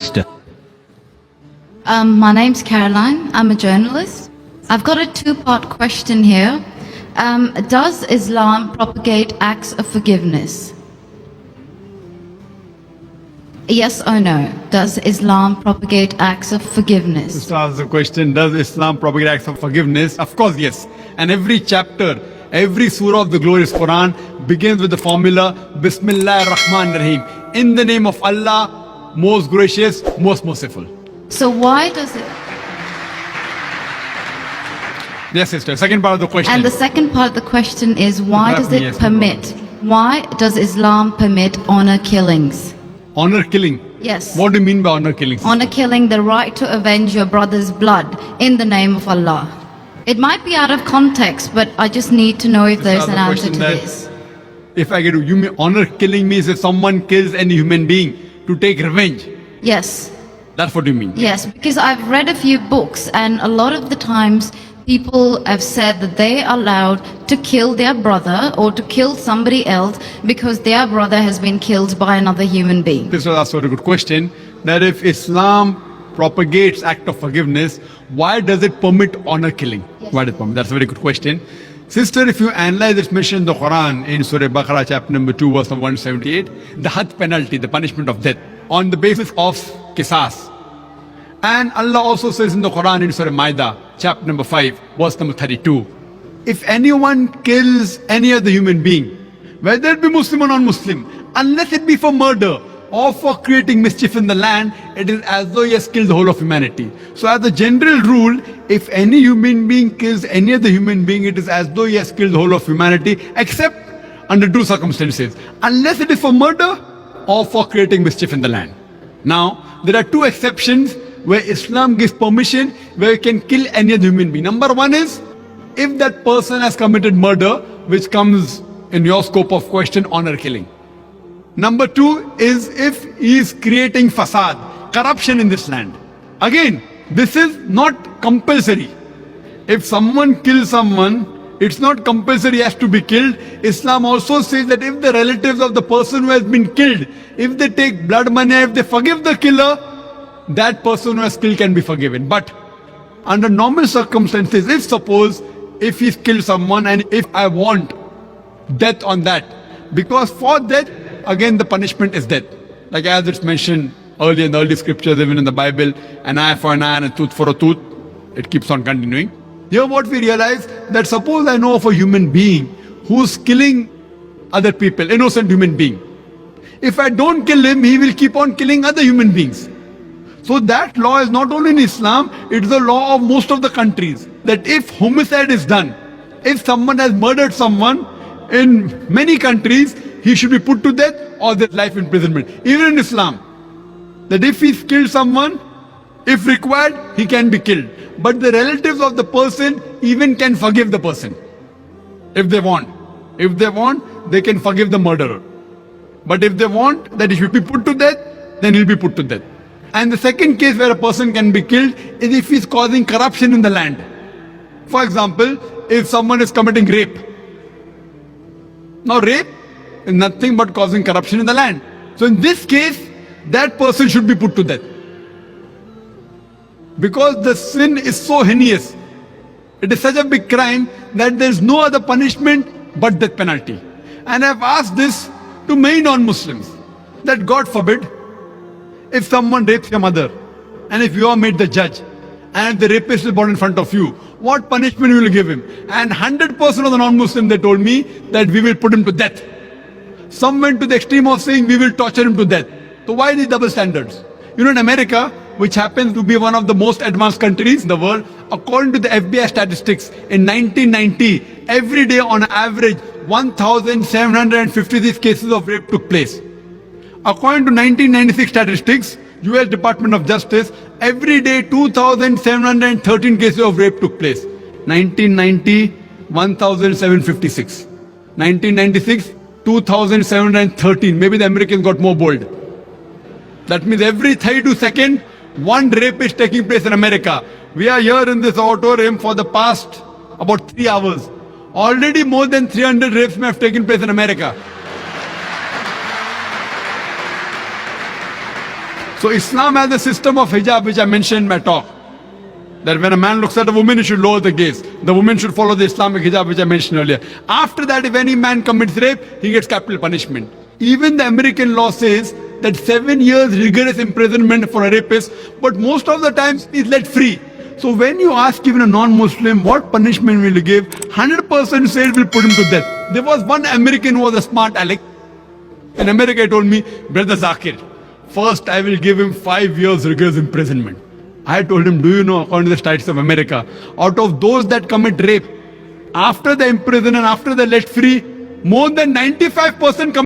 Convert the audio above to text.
sister. My name's Caroline. I'm a journalist. I've got a two-part question here. Does Islam propagate acts of forgiveness? Yes or no? Does Islam propagate acts of forgiveness? To ask the question, does Islam propagate acts of forgiveness? Of course, yes. And every chapter, every surah of the glorious Quran begins with the formula, Bismillah ar-Rahman ar-Rahim. In the name of Allah, most gracious, most merciful. So why does it... Yes, sister. Second part of the question. And the second part of the question is, why does it Yes, no permit... Why does Islam permit honor killings? Honor killing. Yes. What do you mean by honor killing? sister? Honor killing, the right to avenge your brother's blood in the name of Allah. It might be out of context, but I just need to know if there's an another answer to question that- this. If I get you mean honor killing means if someone kills any human being to take revenge. Yes. That's what you mean. Yes, because I've read a few books, and a lot of the times people have said that they are allowed to kill their brother or to kill somebody else because their brother has been killed by another human being. This was also a good question. That if Islam propagates act of forgiveness, why does it permit honor killing? Yes. Why does it permit? That's a very good question. Sister, if you analyze this mention in the Quran in Surah Baqarah chapter number 2 verse number 178, the had penalty, the punishment of death on the basis of qisas. And Allah also says in the Quran in Surah Maida chapter number 5 verse number 32, if anyone kills any other human being, whether it be Muslim or non-Muslim, unless it be for murder or for creating mischief in the land, it is as though he has killed the whole of humanity. So as a general rule, if any human being kills any other human being, it is as though he has killed the whole of humanity, except under two circumstances, unless it is for murder or for creating mischief in the land. Now, there are two exceptions where Islam gives permission where you can kill any other human being. Number one is, if that person has committed murder, which comes in your scope of question, honor killing. Number two is if he is creating fasad, corruption in this land. Again, this is not compulsory. If someone kills someone, it's not compulsory he has to be killed. Islam also says that if the relatives of the person who has been killed, if they take blood money, if they forgive the killer, that person who has killed can be forgiven. But under normal circumstances, if he's killed someone and if I want death on that, because for that, again the punishment is death. Like as it's mentioned earlier in the early scriptures, even in the Bible, an eye for an eye and a tooth for a tooth. It keeps on continuing. Here what we realize, that suppose I know of a human being who's killing other people, innocent human being. If I don't kill him, he will keep on killing other human beings. So that law is not only in Islam, it is the law of most of the countries. That if homicide is done, if someone has murdered someone, in many countries, he should be put to death or there's life imprisonment. Even in Islam, that if he's killed someone, if required, he can be killed. But the relatives of the person even can forgive the person. If they want. If they want, they can forgive the murderer. But if they want that he should be put to death, then he'll be put to death. And the second case where a person can be killed is if he's causing corruption in the land. For example, if someone is committing rape. Now rape is nothing but causing corruption in the land. So in this case, that person should be put to death. Because the sin is so heinous. It is such a big crime that there is no other punishment but death penalty. And I have asked this to many non-Muslims, that God forbid, if someone rapes your mother, and if you are made the judge, and the rapist is brought in front of you, what punishment will you give him? And 100% of the non-Muslims, they told me that we will put him to death. Some went to the extreme of saying we will torture him to death. So why these double standards? You know, in America, which happens to be one of the most advanced countries in the world, according to the FBI statistics, in 1990, every day on average, 1,756 cases of rape took place. According to 1996 statistics, US Department of Justice, every day 2,713 cases of rape took place. 1990, 1,756. 1996, 2,713. Maybe the Americans got more bold. That means every 32 seconds, one rape is taking place in America. We are here in this auditorium for the past about 3 hours. Already more than 300 rapes may have taken place in America. So Islam has a system of hijab which I mentioned in my talk. That when a man looks at a woman, he should lower the gaze. The woman should follow the Islamic hijab which I mentioned earlier. After that, if any man commits rape, he gets capital punishment. Even the American law says that 7 years rigorous imprisonment for a rapist, but most of the time he's let free. So when you ask even a non-Muslim what punishment will you give, 100% says we'll put him to death. There was one American who was a smart aleck. In America, he told me, brother Zakir, first I will give him 5 years rigorous imprisonment. I told him, do you know, according to the statutes of America, out of those that commit rape, after the imprisonment, after they're let free, more than 95% commit